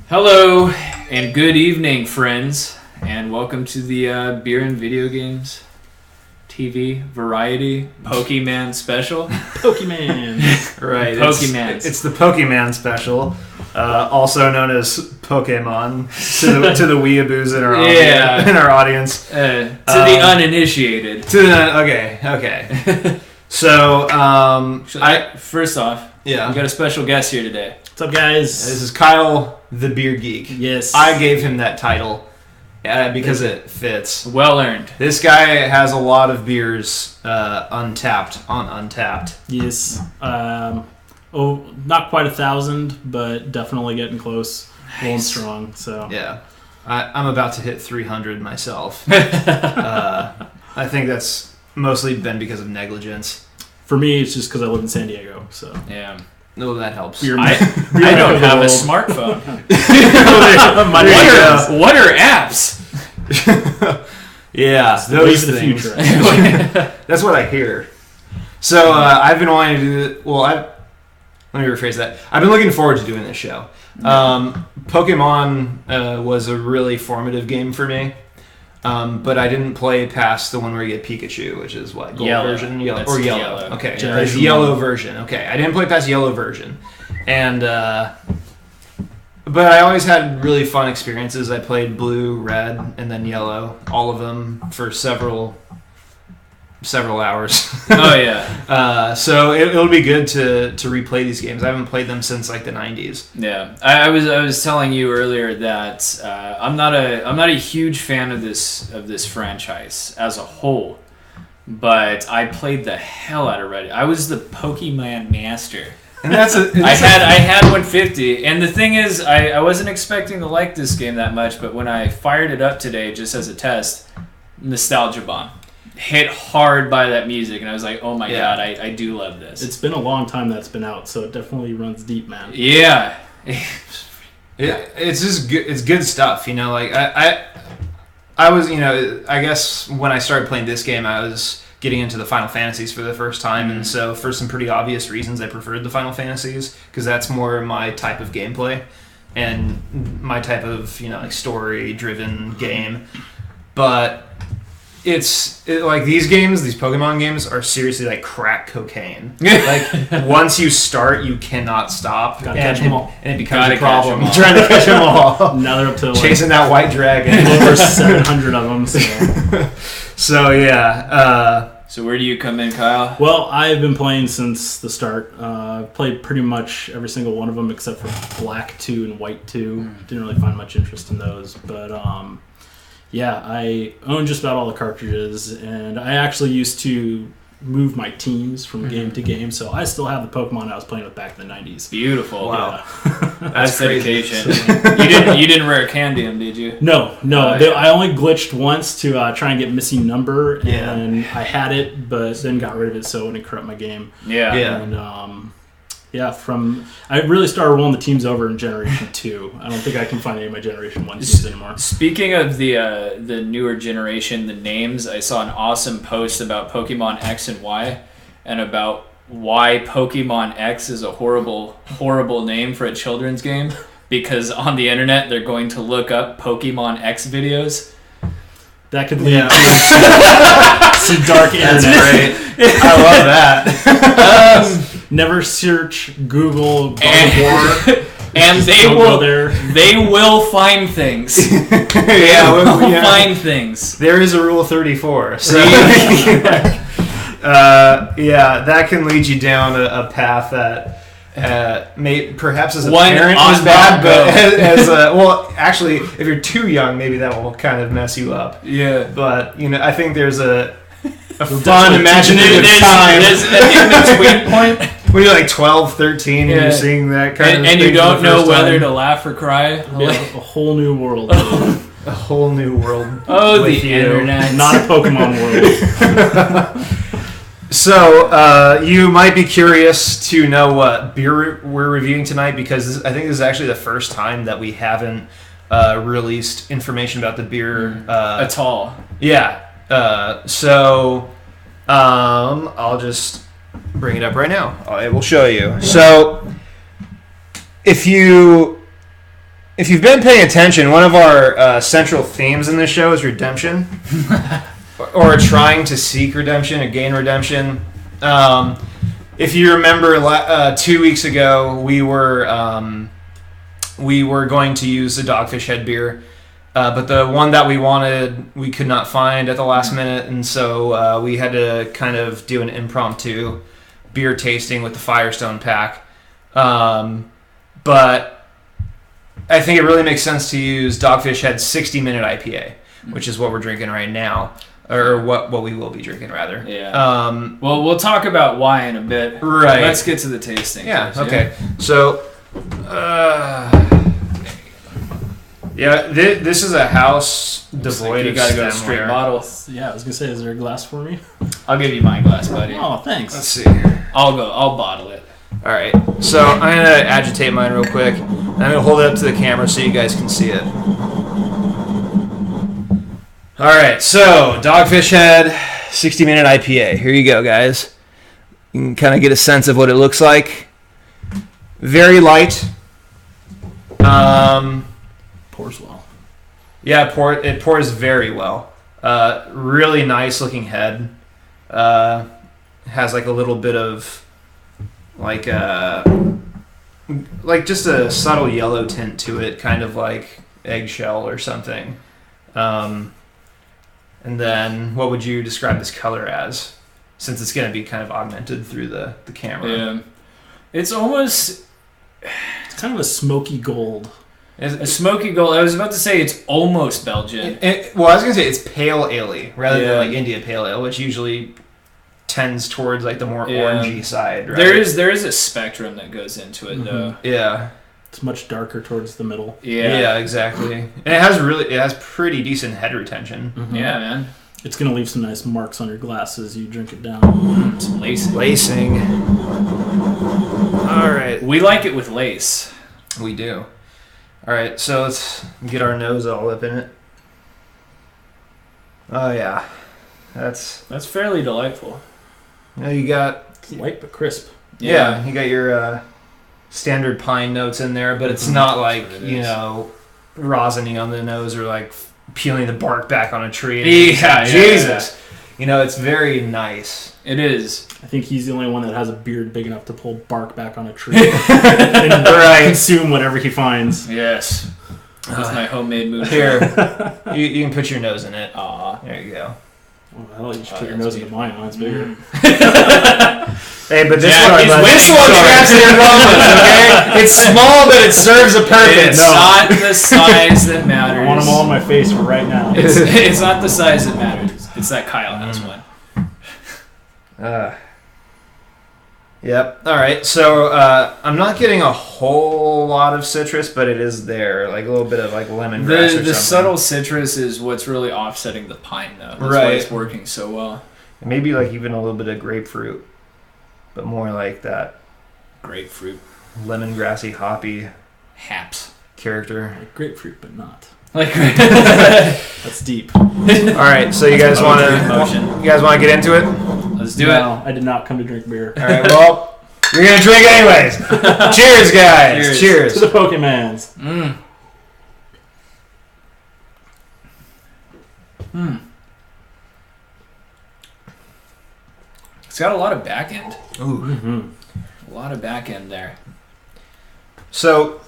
Hello and good evening, friends, and welcome to the Beer and Video Games TV Variety Pokemon Special. Pokemon. Right. Pokemon. It's the Pokemon Special, also known as Pokemon to the weeaboos in our audience. To the uninitiated. Okay. So, first off, we got a special guest here today. What's up, guys? This is Kyle, the Beer Geek. Yes. I gave him that title because it fits. Well earned. This guy has a lot of beers untapped. Yes. Not quite 1,000, but definitely getting close. Going strong. So yeah, I'm about to hit 300 myself. I think that's mostly been because of negligence. For me, it's just because I live in San Diego. So yeah. No, that helps. I don't have a smartphone. What are apps? Yeah, those things. That's what I hear. So I've been wanting to do. Let me rephrase that. I've been looking forward to doing this show. Pokemon was a really formative game for me. But I didn't play past the one where you get Pikachu, which is what? Gold version? Yellow. Okay. The yellow version. Okay. I didn't play past yellow version. And, but I always had really fun experiences. I played blue, red, and then yellow. All of them for several hours. Oh, yeah. So it'll be good to replay these games. I haven't played them since like the 90s. Yeah. I was telling you earlier that I'm not a huge fan of this franchise as a whole, but I played the hell out of Red. I was the Pokemon master. And I had 150, and the thing is, I wasn't expecting to like this game that much, but when I fired it up today just as a test, nostalgia bomb. Hit hard by that music, and I was like, oh my god, I do love this. It's been a long time that's been out, so it definitely runs deep, man. Yeah. It's just good. It's good stuff, you know. Like I was, you know, I guess when I started playing this game, I was getting into the Final Fantasies for the first time, and so for some pretty obvious reasons, I preferred the Final Fantasies because that's more my type of gameplay and my type of, you know, like story-driven game. But like these Pokemon games are seriously like crack cocaine. Like once you start, you cannot stop. Gotta catch them all. And it becomes a problem. Trying to catch them all. Now they're up to chasing that white dragon. Over 700 of them. So yeah. So where do you come in, Kyle? Well, I've been playing since the start. I've played pretty much every single one of them except for Black 2 and White 2. Didn't really find much interest in those, but yeah, I own just about all the cartridges, and I actually used to move my teams from game to game, so I still have the Pokemon I was playing with back in the 90s. Beautiful. Wow. Yeah. That's dedication. You didn't rare candy them, did you? No. I only glitched once to try and get missing number, and I had it, but then got rid of it so it wouldn't corrupt my game. Yeah. And I really started rolling the teams over in Generation 2. I don't think I can find any of my Generation 1 teams anymore. Speaking of the newer generation, the names, I saw an awesome post about Pokemon X and Y and about why Pokemon X is a horrible, horrible name for a children's game because on the internet they're going to look up Pokemon X videos. That could lead to some dark internet. That's great. I love that. Never search Google God of War. And they will find things. Find things. There is a Rule 34. So that can lead you down a path that perhaps as a parent is bad, but actually, if you're too young, maybe that will kind of mess you up. Yeah. But I think there's a fun, imaginative time. There's in between point when you're like 12, 13, and you're seeing that kind of and you don't know whether to laugh or cry. A whole new world. A whole new world. Oh, the internet. Not a Pokemon world. So, you might be curious to know what beer we're reviewing tonight because I think this is actually the first time that we haven't released information about the beer at all. Yeah. So I'll just bring it up right now. I will show you. So if you've been paying attention, one of our central themes in this show is redemption, or trying to seek redemption, or gain redemption. If you remember, 2 weeks ago we were going to use the Dogfish Head beer, but the one that we wanted we could not find at the last minute, and so we had to kind of do an impromptu beer tasting with the Firestone pack. But I think it really makes sense to use Dogfish Head's 60-minute IPA, which is what we're drinking right now, or what we will be drinking rather. Yeah. Well, we'll talk about why in a bit. Right. Let's get to the tasting. Yeah. first, Okay. So, this is a house devoid You of gotta go straight stemware. bottle. Yeah, I was gonna say, is there a glass for me? I'll give you my glass, buddy. Oh, thanks. Let's see. I'll bottle it. All right. So I'm gonna agitate mine real quick. I'm gonna hold it up to the camera so you guys can see it. All right. So Dogfish Head 60-minute IPA. Here you go, guys. You can kind of get a sense of what it looks like. Very light. Pours well. Yeah, it pours very well. Really nice looking head. Has like a little bit of like just a subtle yellow tint to it, kind of like eggshell or something. And then what would you describe this color as? Since it's going to be kind of augmented through the camera. Yeah. It's almost It's kind of a smoky gold. a smoky gold. I was about to say it's almost Belgian. Well, I was going to say it's pale ale rather Yeah. than like India pale ale, which usually tends towards like the more Yeah. orangey side, right? There is a spectrum that goes into it, though. Yeah. It's much darker towards the middle. Yeah, exactly. And it has pretty decent head retention. Yeah, man. It's gonna leave some nice marks on your glass as you drink it down. Some lacing. Lacing. All right, We like it with lace. we do. All right, so let's get our nose all up in it. Oh yeah, that's That's fairly delightful. you got It's light but crisp. yeah, you got your standard pine notes in there, but it's not like That's what it is. rosiny on the nose or like peeling the bark back on a tree. Yeah, Jesus. It's very nice. It is. I think he's the only one that has a beard big enough to pull bark back on a tree and Right. consume whatever he finds. Yes. That's my homemade moonshine. Here, you can put your nose in it. Aw. There you go. Well, you should put your that's nose into mine. Mine's bigger. Hey, but this Jack, one, he's this winning. one's got the aromas, okay? It's small, but it serves a purpose. It's not the size that matters. I want them all in my face right now. It's not the size that matters. It's that Kyle has one. Yep. All right. So I'm not getting a whole lot of citrus, but it is there, like a little bit of like lemongrass or something. The subtle citrus is what's really offsetting the pine, though. That's why Right. it's working so well. Maybe like even a little bit of grapefruit, but more like that Grapefruit. lemongrassy, hoppy Haps. character. Like grapefruit, but not. Like That's deep. All right. So you guys want emotion. to get into it? Let's do No, I did not come to drink beer. All right. Well, you're gonna drink anyways. Cheers, guys. Cheers. To the Pokemans. it. It's got a lot of back end. Ooh. Mm-hmm. A lot of back end there. So,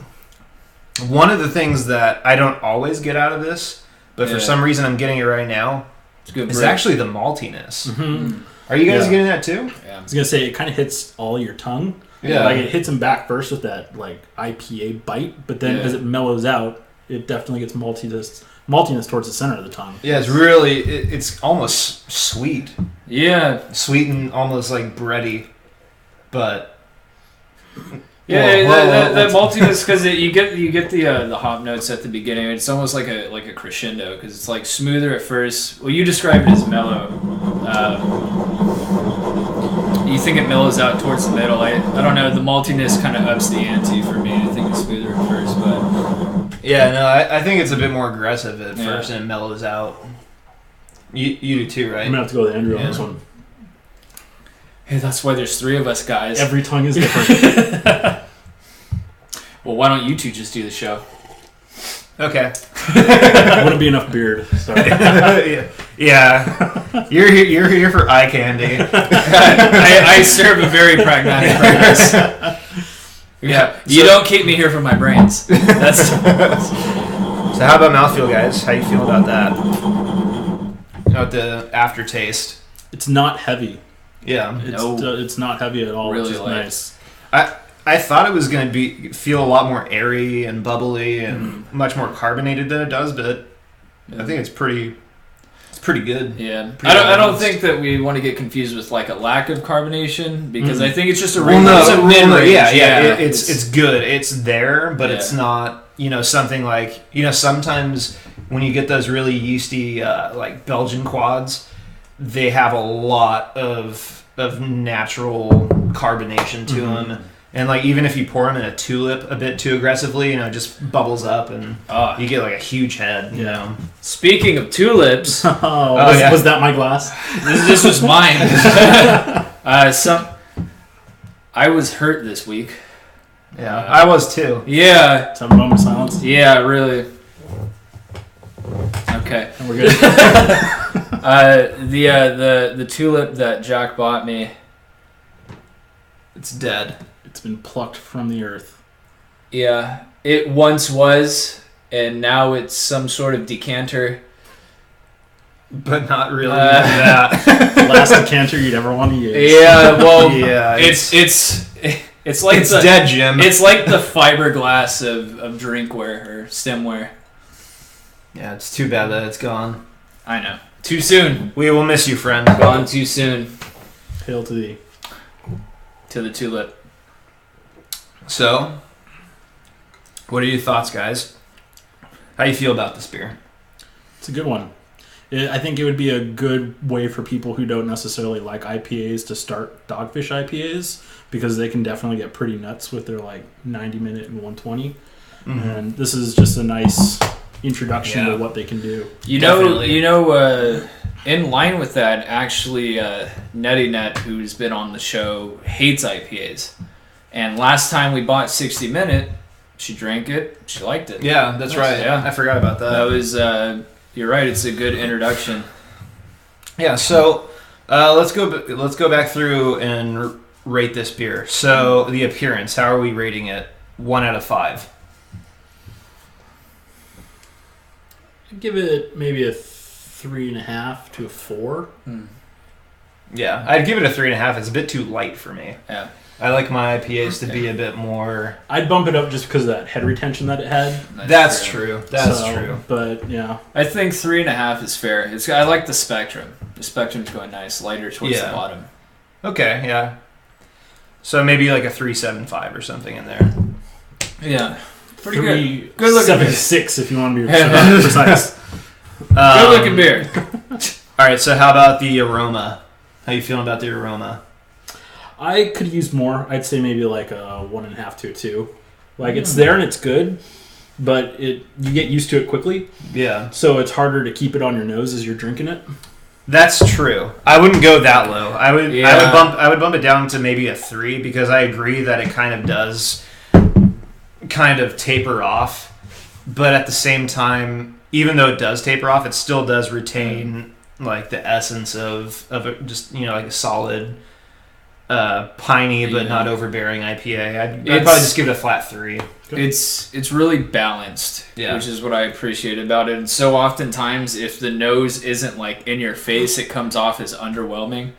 one of the things that I don't always get out of this, but for Yeah. some reason I'm getting it right now, It's good. is brew. actually the maltiness. Mm-hmm. Are you guys Yeah. getting that too? Yeah. I was gonna say it kind of hits all your tongue. Yeah. Like it hits them back first with that like IPA bite, but then Yeah. as it mellows out, it definitely gets maltiness towards the center of the tongue. Yeah, it's really, it's almost sweet. Yeah. Sweet and almost like bready. But, Yeah, Whoa, that maltiness because you get the hop notes at the beginning. It's almost like a crescendo because it's like smoother at first. Well, you describe it as mellow. You think it mellows out towards the middle. I don't know. The maltiness kind of ups the ante for me. I think it's smoother at first, but yeah, no, I think it's a bit more aggressive at Yeah. first and it mellows out. You do too, right? I'm gonna have to go with Andrew Yeah. on this one. hey, that's why there's three of us guys. Every tongue is different. Well, Well, why don't you two just do the show? Okay. Wouldn't be enough beard. Sorry. Yeah. You're here for eye candy. I serve a very pragmatic purpose. Yeah. You don't keep me here for my brains. That's So how about mouthfeel, guys? How you feel about that? About the aftertaste? It's not heavy. Yeah. It's not heavy at all, Really which is light. nice. I thought it was going to feel a lot more airy and bubbly and much more carbonated than it does, but I think it's pretty good. Yeah, Pretty I don't balanced. think that we want to get confused with like a lack of carbonation because I think it's just a Well, no, it's a mid-range. it's good. It's there, but it's not, something like, sometimes when you get those really yeasty, like Belgian quads, they have a lot of natural carbonation to them. And like even if you pour them in a tulip a bit too aggressively, it just bubbles up and you get like a huge head. You know. Speaking of tulips, Was that my glass? this was mine. I was hurt this week. Yeah, I was too. Yeah, Let's have a moment of silence. yeah, really. Okay. And we're good. The tulip that Jack bought me, It's dead. It's been plucked from the earth. yeah, it once was, and now it's some sort of decanter. But not really that. Last decanter you'd ever want to use. Yeah, well, Yeah, it's like it's dead, Jim. It's like the fiberglass of drinkware or stemware. Yeah, it's too bad that it's gone. I know. Too soon. We will miss you, friend. Gone too soon Hail to thee. to the tulip. So, what are your thoughts, guys? How do you feel about this beer? It's a good one. I think it would be a good way for people who don't necessarily like IPAs to start Dogfish IPAs because they can definitely get pretty nuts with their like 90 minute and 120. And this is just a nice introduction to what they can do. You know, in line with that, actually, Netty Net, who's been on the show, hates IPAs. And last time we bought 60 Minute, she drank it, she liked it. Yeah, that's right. Yeah. I forgot about that. That was, you're right, it's a good introduction. Yeah, so let's go back through and rate this beer. So the appearance, how are we rating it? 1 out of 5. I'd give it maybe a 3.5 to a 4. Yeah, I'd give it a 3.5. It's a bit too light for me. Yeah. I like my IPAs to be a bit more. I'd bump it up just because of that head retention that it had. That's true. That's So, true. But yeah, I think 3.5 is fair. I like the spectrum. The spectrum's going nice, lighter towards the bottom. Okay, yeah. So maybe like a 3.75 or something in there. Yeah, pretty good. Good looking beer. 7.6 if you want to be precise. Good looking beer. All right, so how about the aroma? How you feeling about the aroma? I could use more. I'd say maybe like a 1.5 to a 2. Like it's there and it's good, but you get used to it quickly. Yeah, So it's harder to keep it on your nose as you're drinking it. that's true. I wouldn't go that low. I would Yeah. I would bump it down to maybe a 3 because I agree that it kind of does kind of taper off, but at the same time, even though it does taper off, it still does retain like the essence of just like a solid piney but not overbearing IPA. I'd probably just give it a flat 3. It's really balanced, which is what I appreciate about it. And so oftentimes, if the nose isn't like in your face, it comes off as underwhelming.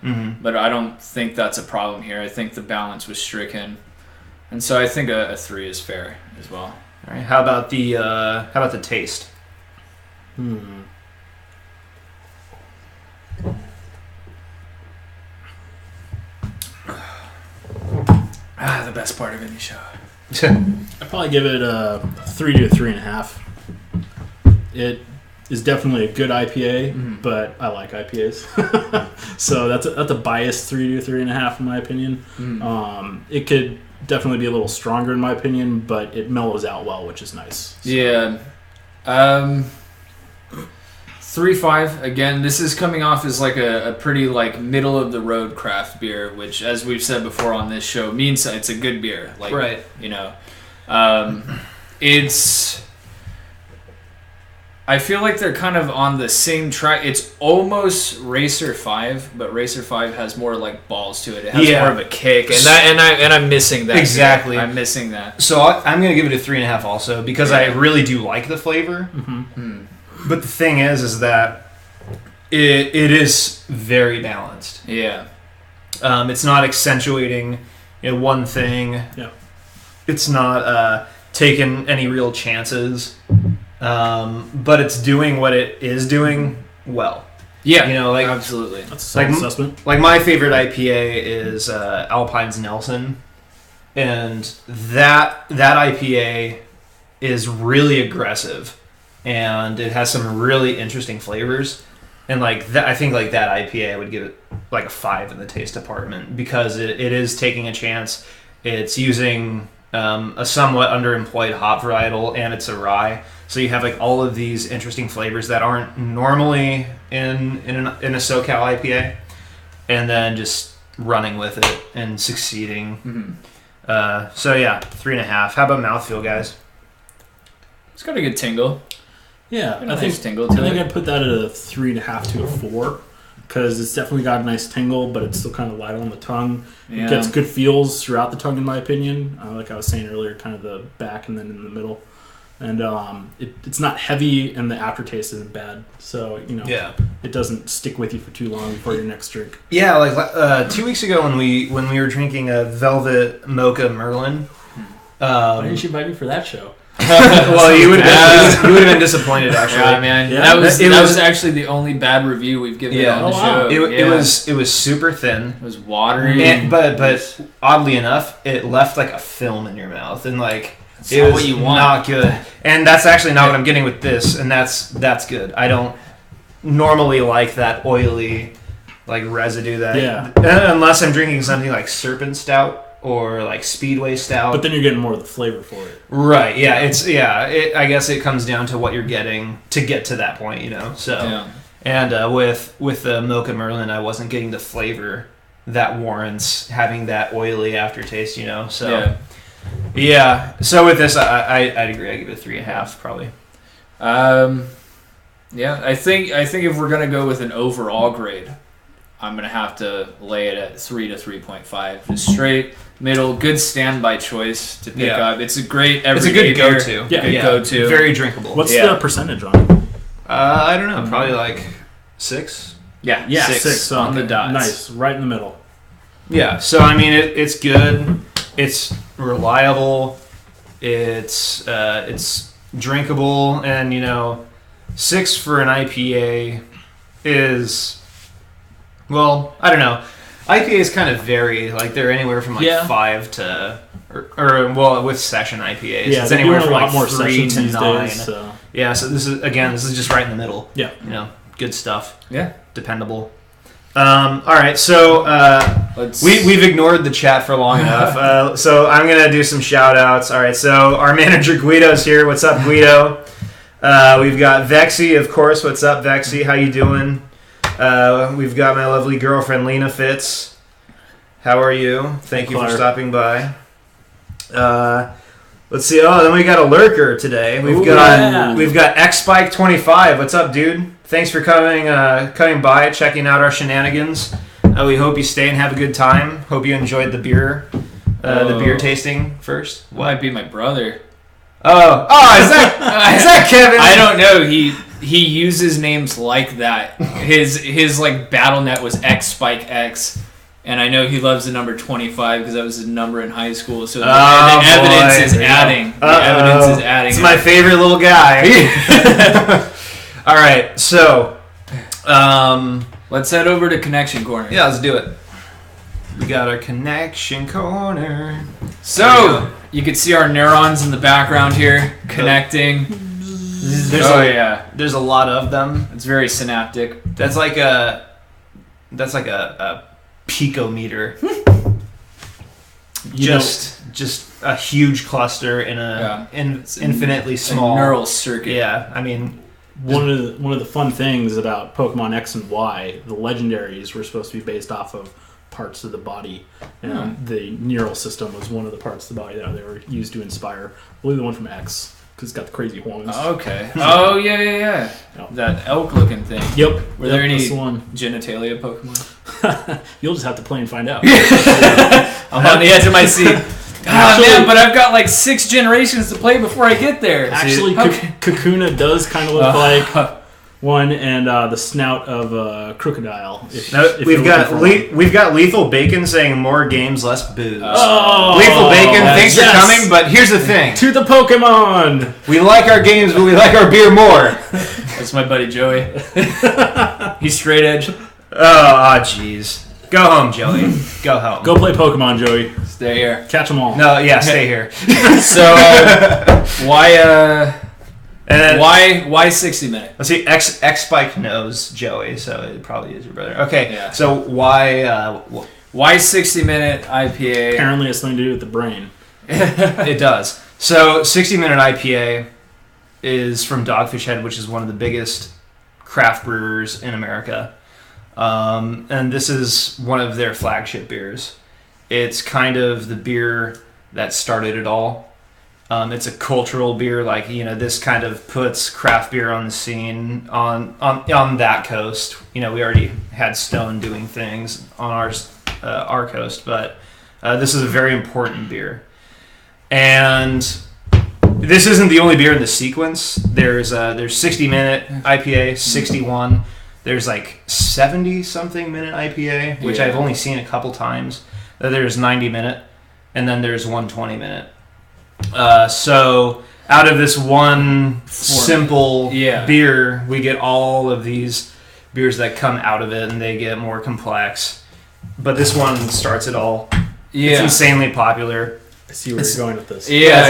But I don't think that's a problem here. I think the balance was stricken, and so I think a 3 is fair as well. All right. How about the taste? The best part of any show. I'd probably give it a 3 to a 3.5. It is definitely a good IPA, but I like IPAs. So that's a biased 3 to a 3.5 in my opinion. It could definitely be a little stronger in my opinion, but it mellows out well, which is nice. So. Yeah. 3.5. Again, this is coming off as like a pretty like middle of the road craft beer, which, as we've said before on this show, means it's a good beer. Like, Right. It's. I feel like they're kind of on the same track. It's almost Racer 5, but Racer 5 has more like balls to it. It has more of a kick, and I'm missing that. Exactly. I'm missing that. So I'm going to give it a 3.5 also because I really do like the flavor. But the thing is that it is very balanced. Yeah. It's not accentuating one thing. Yeah. It's not taking any real chances. But it's doing what it is doing well. Yeah. You know, like absolutely. That's a solid assessment. Like my favorite IPA is Alpine's Nelson, and that IPA is really aggressive, and it has some really interesting flavors. And like that, I think like that IPA, I would give it like a 5 in the taste department because it is taking a chance. It's using a somewhat underemployed hop varietal, and it's a rye. So you have like all of these interesting flavors that aren't normally in a SoCal IPA, and then just running with it and succeeding. So yeah, 3.5. How about mouthfeel, guys? It's got a good tingle. Yeah, I think tingle to it. I'd put that at a 3.5 to a 4 because it's definitely got a nice tingle, but it's still kind of light on the tongue. Yeah. It gets good feels throughout the tongue, in my opinion. Like I was saying earlier, kind of the back and then in the middle. And it's not heavy, and the aftertaste isn't bad. So, it doesn't stick with you for too long before your next drink. Yeah, like 2 weeks ago when we were drinking a Velvet Mocha Merlin. Why didn't you invite me for that show? Well, you would have been disappointed, actually. Yeah, man. Yeah. That was actually the only bad review we've given on the show. It was super thin. It was watery. But oddly enough, it left like a film in your mouth, and like That's it not was what you want. not good. And that's actually not what I'm getting with this, and that's good. I don't normally like that oily like residue unless I'm drinking something like Serpent Stout or like Speedway Stout. But then you're getting more of the flavor for it. Right, yeah. I guess it comes down to what you're getting to get to that point, So Yeah. and with the Mocha Merlin, I wasn't getting the flavor that warrants having that oily aftertaste, So yeah. So with this, I'd agree. I give it a 3.5 probably. Yeah, I think if we're gonna go with an overall grade, I'm gonna have to lay it at 3 to 3.5. Just straight middle, good standby choice to pick up. It's a great everyday It's a good beer. go-to. Good go-to. Very drinkable. What's the percentage on it? I don't know. Probably like 6. Yeah, 6 on the dot. Nice, right in the middle. Yeah. So I mean, it's good. It's reliable. It's drinkable, and 6 for an IPA is, well, I don't know. IPAs kind of vary. Like they're anywhere from 5 to, or with session IPAs, it's anywhere from like 3 to 9. Days, so. Yeah. So this is just right in the middle. Yeah. Good stuff. Yeah. Dependable. All right, so we've ignored the chat for long enough. So I'm gonna do some shout outs. All right, so our manager Guido's here. What's up, Guido? We've got Vexy, of course. What's up, Vexy? How you doing? We've got my lovely girlfriend Lena Fitz. How are you? Thank you for stopping by. Let's see. Oh, then we got a lurker today. We've got X-Spike 25. What's up, dude? Thanks for coming by, checking out our shenanigans. We hope you stay and have a good time. Hope you enjoyed the beer tasting first. What? Might be my brother. Oh, is that Kevin? I don't know. He uses names like that. His like BattleNet was X-Spike X. And I know he loves the number 25 because that was his number in high school. So the evidence is adding. The evidence is adding. It's my favorite little guy. All right, so let's head over to Connection Corner. Yeah, let's do it. We got our Connection Corner. So you can see our neurons in the background here connecting. There's a lot of them. It's very synaptic. That's like a picometer. Just a huge cluster in a infinitely small neural circuit. Yeah, I mean, one of the fun things about Pokemon X and Y, the legendaries were supposed to be based off of parts of the body, and the neural system was one of the parts of the body that they were used to inspire. I believe the one from X, because it's got the crazy horns. Okay. Oh, yeah. Yep. That elk-looking thing. Yep. Were there any that's the one. genitalia Pokemon? You'll just have to play and find out. I'm on the edge of my seat. Actually- Man, but I've got like 6 generations to play before I get there. Actually, Okay. Kakuna does kind of look like one, and the snout of a crocodile. We've got Lethal Bacon saying more games, less booze. Oh, Lethal Bacon, thanks yes. for coming, but here's the thing. To the Pokemon! We like our games, but we like our beer more. That's my buddy Joey. He's straight edge. Oh, jeez. Go home, Joey. Go home. Go play Pokemon, Joey. Stay here. Catch them all. No, yeah, stay here. So, why And then, why 60 minute? let's see, X Spike knows Joey, so it probably is your brother. Okay, Yeah. so why... Why 60 minute IPA? Apparently, it's something to do with the brain. It does. So, 60-minute IPA is from Dogfish Head, which is one of the biggest craft brewers in America. And this is one of their flagship beers. It's kind of the beer that started it all. It's a cultural beer, like, this kind of puts craft beer on the scene on that coast. We already had Stone doing things on our coast, but this is a very important beer. And this isn't the only beer in the sequence. There's 60-minute IPA, 61. There's like 70-something minute IPA, which I've only seen a couple times. There's 90-minute, and then there's 120-minute. So out of this one simple beer, we get all of these beers that come out of it, and they get more complex. But this one starts it all. Yeah. It's insanely popular. I see where you're going with this. Yeah.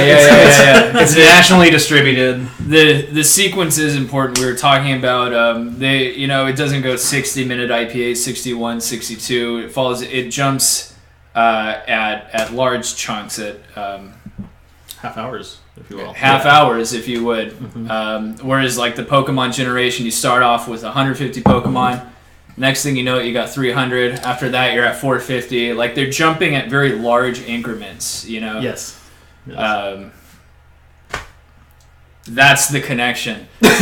It's nationally distributed. The sequence is important. We were talking about it doesn't go 60-minute IPA, 61, 62. It jumps at large chunks at half hours, if you will. Hours, if you would. Mm-hmm. Whereas like the Pokemon generation, you start off with 150 Pokemon. Next thing you know, you got 300. After that, you're at 450. Like, they're jumping at very large increments, Yes. That's the connection. Well,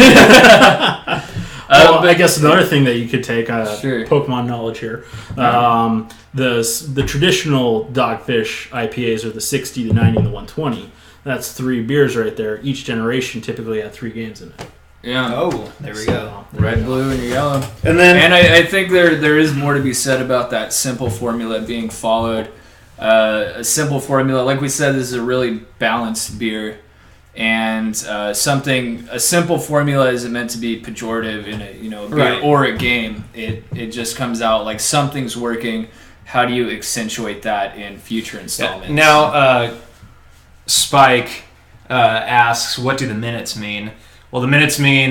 I guess another thing that you could take Sure. Pokemon knowledge here. The traditional Dogfish IPAs are the 60, the 90, and the 120. That's 3 beers right there. Each generation typically had 3 games in it. Yeah. Oh, there we go. Red, blue, and yellow. And I think there is more to be said about that simple formula being followed. A simple formula, like we said, this is a really balanced beer, and a simple formula isn't meant to be pejorative in a beer Right. or a game. It just comes out like something's working. How do you accentuate that in future installments? Now, Spike asks, what do the minutes mean? Well, the minutes mean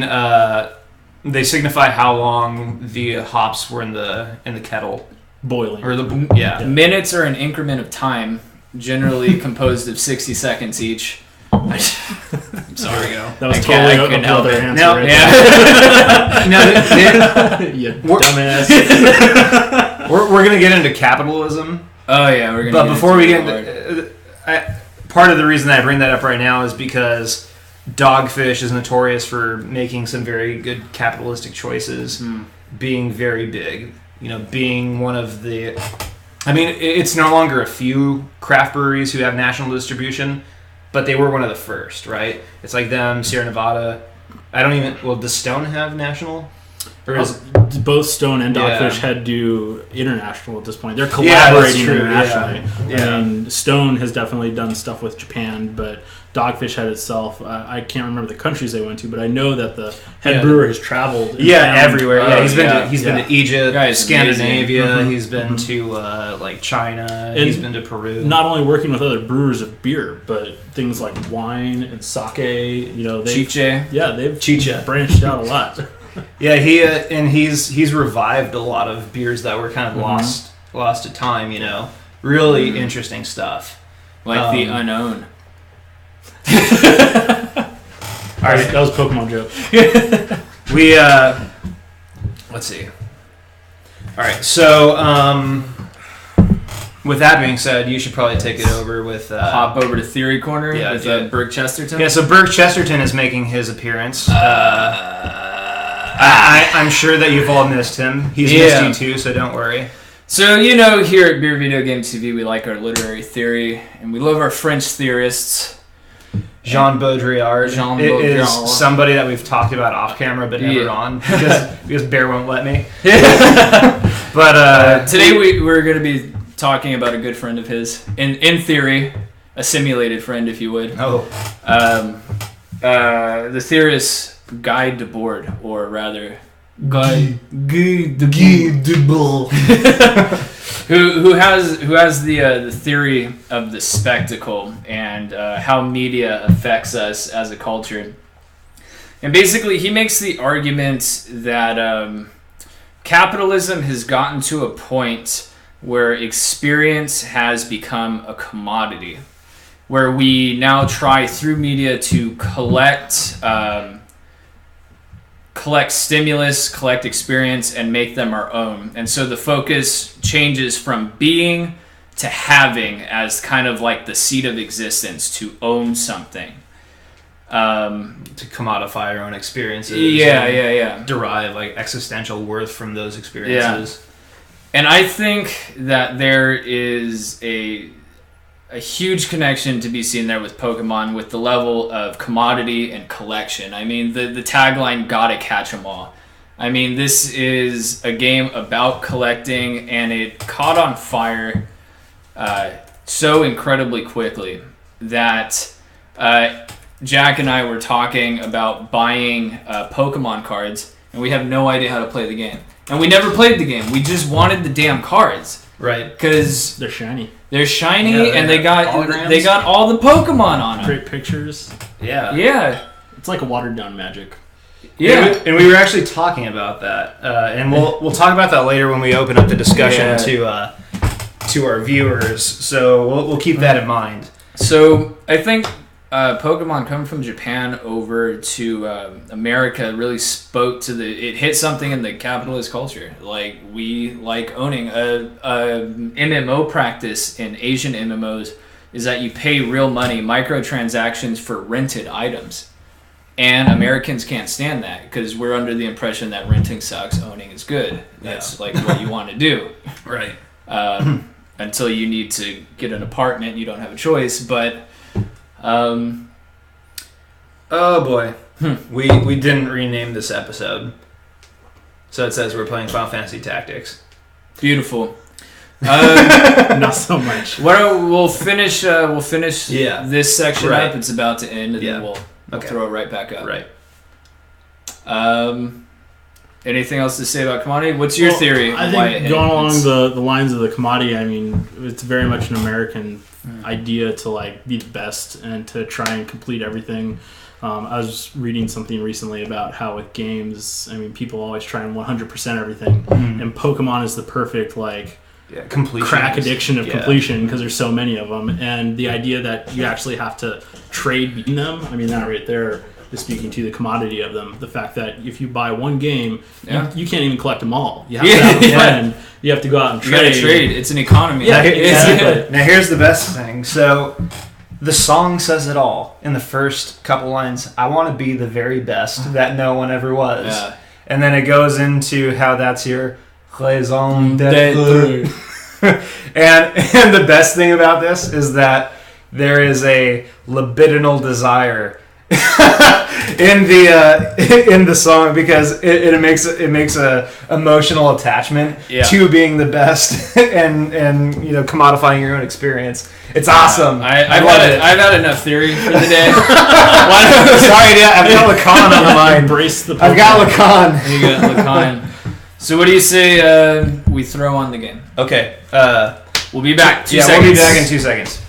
they signify how long the hops were in the kettle. Boiling. Or Minutes are an increment of time, generally composed of 60 seconds each. I'm sorry, That was I totally couldn't help another it. answer. Now, right you dumbass. we're gonna get into capitalism. Oh yeah, we're gonna. But before we get into, part of the reason that I bring that up right now is because Dogfish is notorious for making some very good capitalistic choices, being very big. Being one of the... I mean, it's no longer a few craft breweries who have national distribution, but they were one of the first, right? It's like them, Sierra Nevada. Does Stone have national? Or is both Stone and Dogfish Yeah. had to do international at this point. They're collaborating true, internationally. yeah. And Stone has definitely done stuff with Japan, but Dogfish Head itself, I can't remember the countries they went to, but I know that the head brewer has traveled. and found- everywhere. He's been to Egypt, Guy's Scandinavia. amazing. He's been to like China. And he's been to Peru. Not only working with other brewers of beer, but things like wine and sake. Chiche. They've Chicha. branched out a lot. Yeah, he's revived a lot of beers that were kind of lost to time. Really interesting stuff. Like the unknown. All right, that was a Pokemon joke. Let's see. All right, so With that being said, you should probably take it over with... Hop over to Theory Corner with yeah. Burke Chesterton. Yeah, so Burke Chesterton is making his appearance. I'm sure that you've all missed him. He's missed you too, so don't worry. So, here at Beer Video Game TV, we like our literary theory, and we love our French theorists. Jean Baudrillard is somebody that we've talked about off camera, but never on, because Bear won't let me. But today we're going to be talking about a good friend of his, in theory, a simulated friend, if you would. Oh. The theorist Guy Debord, or rather Guy Debord, who has the theory of the spectacle and how media affects us as a culture. And basically, he makes the argument that capitalism has gotten to a point where experience has become a commodity, where we now try through media to collect stimulus, collect experience, and make them our own. And so the focus changes from being to having as kind of like the seat of existence, to own something. To commodify our own experiences. Yeah. Derive like existential worth from those experiences. Yeah. And I think that there is a huge connection to be seen there with Pokemon, with the level of commodity and collection. I mean, the tagline, gotta catch 'em all. I mean, this is a game about collecting, and it caught on fire so incredibly quickly that Jack and I were talking about buying Pokemon cards, and we have no idea how to play the game. And we never played the game. We just wanted the damn cards. Right. Because they're shiny. They're shiny, Yeah, and they got all the Pokemon on them. Great pictures. Yeah. Yeah. It's like a watered down Magic. Yeah. And we were actually talking about that, and we'll talk about that later when we open up the discussion to our viewers. So we'll keep that in mind. So I think Pokemon coming from Japan over to America really spoke to it hit something in the capitalist culture. Like, we like owning a MMO practice in Asian MMOs is that you pay real money, microtransactions for rented items. And Americans can't stand that because we're under the impression that renting sucks, owning is good. That's like what you want to do. Right. Until you need to get an apartment, you don't have a choice. But oh boy, we didn't rename this episode, so it says we're playing Final Fantasy Tactics. Beautiful. Not so much. We'll finish this section Right. up. It's about to end, and then we'll throw it right back up. Right. Anything else to say about commodity? What's your theory? I think going along the lines of the commodity, I mean, it's very much an American idea to like be the best and to try and complete everything. I was reading something recently about how with games, I mean, people always try and 100% everything, and Pokemon is the perfect crack addiction of completion because there's so many of them, and the idea that you actually have to trade between them. I mean, that right there is speaking to the commodity of them. The fact that if you buy one game, you can't even collect them all. You have to have a friend. You have to go out and trade. You gotta trade. It's an economy. Yeah, exactly. Now here's the best thing. So the song says it all in the first couple lines. I want to be the very best that no one ever was. Yeah. And then it goes into how that's your raison d'être. and the best thing about this is that there is a libidinal desire in the song because it makes a emotional attachment to being the best and commodifying your own experience. It's awesome. I've had enough theory for the day. Sorry, I've got Lacan on the mind. Embrace the Pokemon. I've got Lacan. You got Lacan. So what do you say we throw on the game? Okay. We'll be back. 2 seconds. We'll be back in 2 seconds.